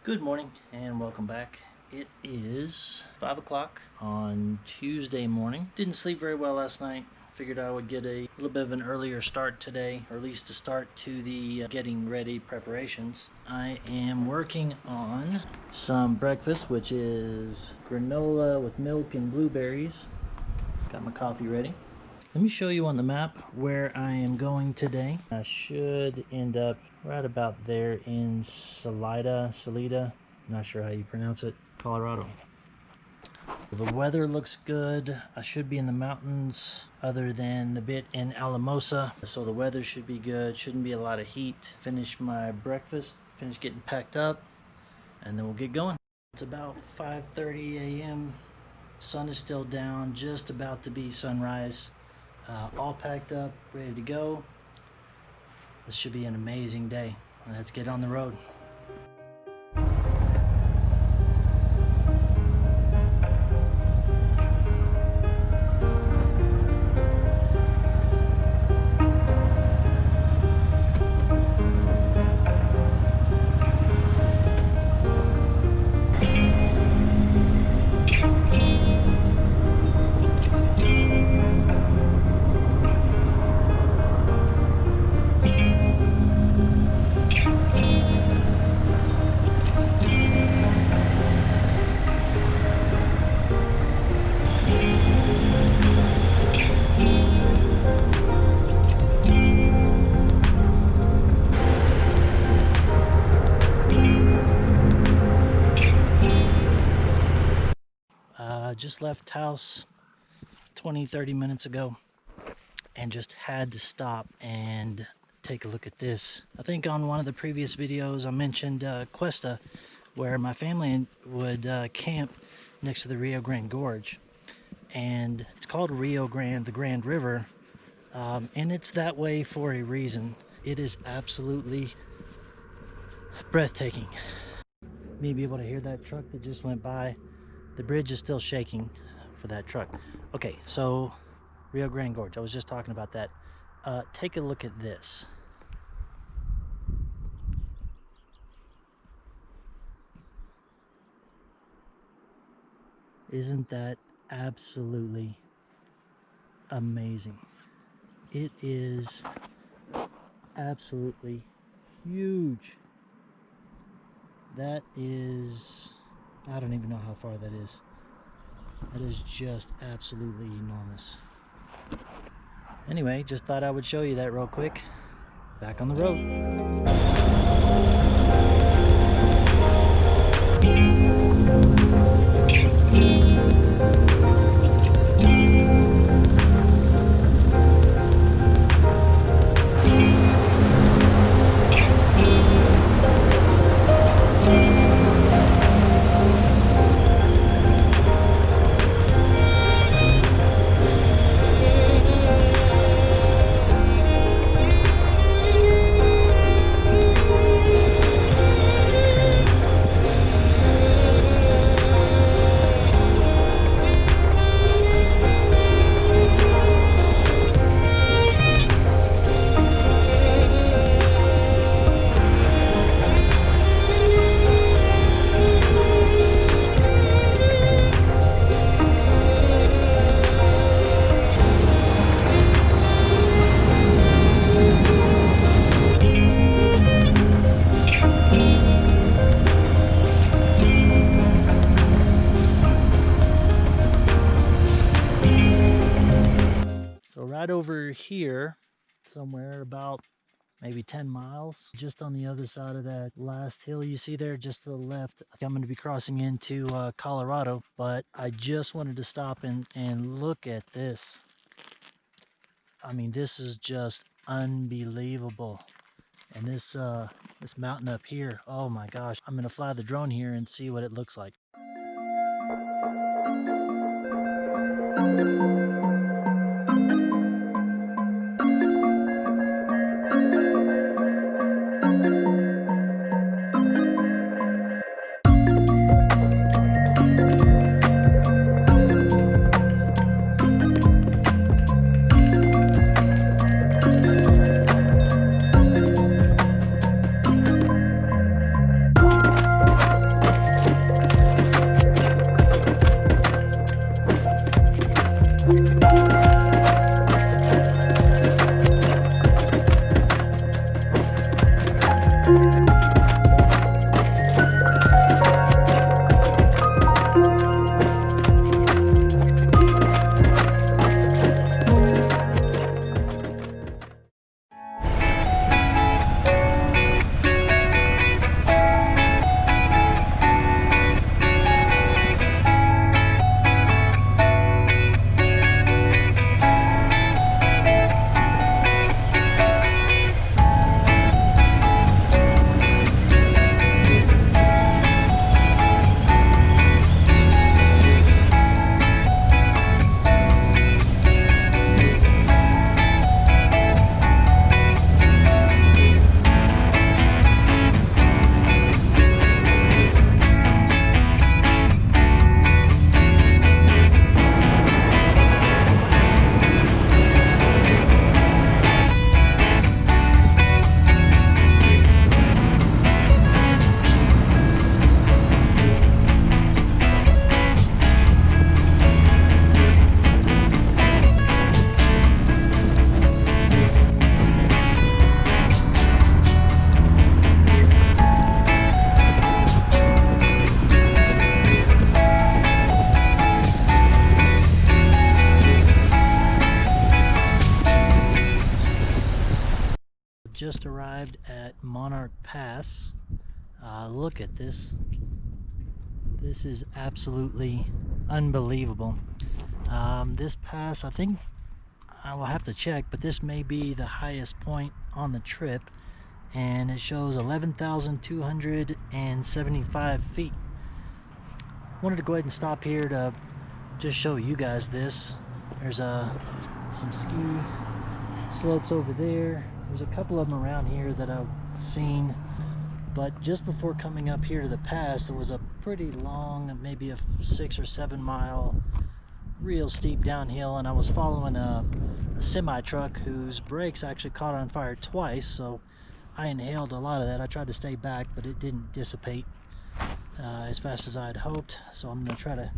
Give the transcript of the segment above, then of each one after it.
Good morning and welcome back. It is 5 o'clock on Tuesday morning. Didn't sleep very well last night. Figured I would get a little bit of an earlier start today, or at least a start to the getting ready preparations. I am working on some breakfast, which is granola with milk and blueberries. Got my coffee ready. Let me show you on the map where I am going today. I should end up right about there in Salida, not sure how you pronounce it, Colorado. The weather looks good. I should be in the mountains other than the bit in Alamosa, so the weather should be good. Shouldn't be a lot of heat. Finish my breakfast, finish getting packed up, and then we'll get going. It's about 5:30 a.m. Sun is still down, just about to be sunrise. All packed up, ready to go. This should be an amazing day. Let's get on the road. Just left house 20-30 minutes ago and just had to stop and take a look at this. I think on one of the previous videos I mentioned Cuesta, where my family would camp next to the Rio Grande Gorge, and it's called Rio Grande, the Grand River, and it's that way for a reason. It is absolutely breathtaking. You may be able to hear that truck that just went by. The bridge is still shaking for that truck. Okay, so Rio Grande Gorge, I was just talking about that. Take a look at this. Isn't that absolutely amazing? It is absolutely huge. That is, I don't even know how far that is. That is just absolutely enormous. Anyway, just thought I would show you that real quick. Back on the road. Right over here, somewhere about maybe 10 miles, just on the other side of that last hill you see there, just to the left. I'm going to be crossing into Colorado, but I just wanted to stop and look at this. I mean, this is just unbelievable. And this mountain up here, oh my gosh. I'm going to fly the drone here and see what it looks like. arrived at Monarch Pass. Look at this. This is absolutely unbelievable. This pass, I think I will have to check, but this may be the highest point on the trip, and it shows 11,275 feet. Wanted to go ahead and stop here to just show you guys this. There's some ski slopes over there. There's a couple of them around here that I've seen, but just before coming up here to the pass, there was a pretty long, maybe a 6 or 7 mile real steep downhill, and I was following a semi truck whose brakes actually caught on fire twice, so I inhaled a lot of that. I tried to stay back, but it didn't dissipate as fast as I had hoped, so I'm going to try to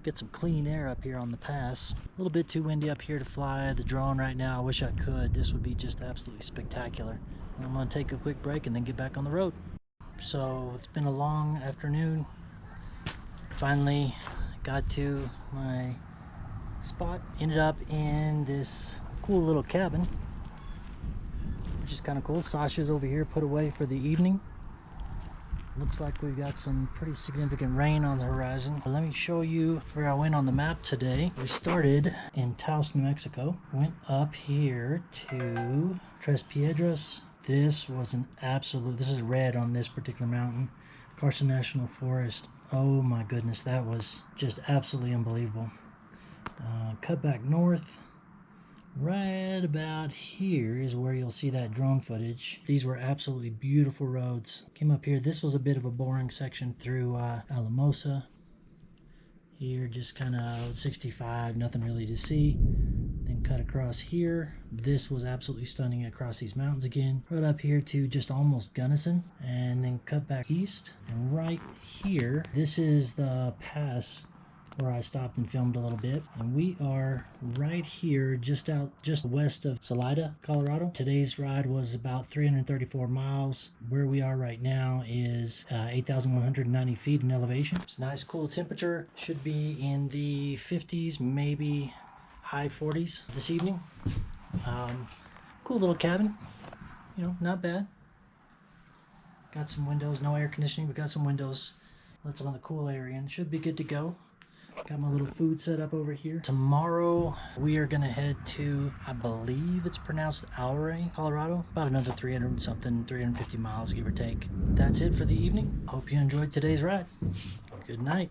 get some clean air up here on the pass. A little bit too windy up here to fly the drone right now. I wish I could. This would be just absolutely spectacular. I'm going to take a quick break and then get back on the road. So it's been a long afternoon. Finally got to my spot. Ended up in this cool little cabin, which is kind of cool. Sasha's over here put away for the evening. Looks like we've got some pretty significant rain on the horizon. Let me show you where I went on the map today. We started in Taos, New Mexico. Went up here to Tres Piedras. This was an absolute, this is red on this particular mountain. Carson National Forest. Oh my goodness, that was just absolutely unbelievable. Cut back north. Right about here is where you'll see that drone footage. These were absolutely beautiful roads. Came up here. This was a bit of a boring section through Alamosa. Here, just kind of 65, nothing really to see. Then cut across here. This was absolutely stunning across these mountains again. Right up here to just almost Gunnison. And then cut back east. And right here, this is the pass where I stopped and filmed a little bit, and we are right here just west of Salida, Colorado. Today's ride was about 334 miles. Where we are right now is 8,190 feet in elevation. It's a nice cool temperature, should be in the 50s, maybe high 40s this evening. Cool little cabin, you know, not bad. Got some windows, no air conditioning, but got some windows, let some of the cool air in. Should be good to go. Got my little food set up over here. Tomorrow we are gonna head to, I believe it's pronounced Alray, Colorado. About another 350 miles, give or take. That's it for the evening. Hope you enjoyed today's ride. Good night.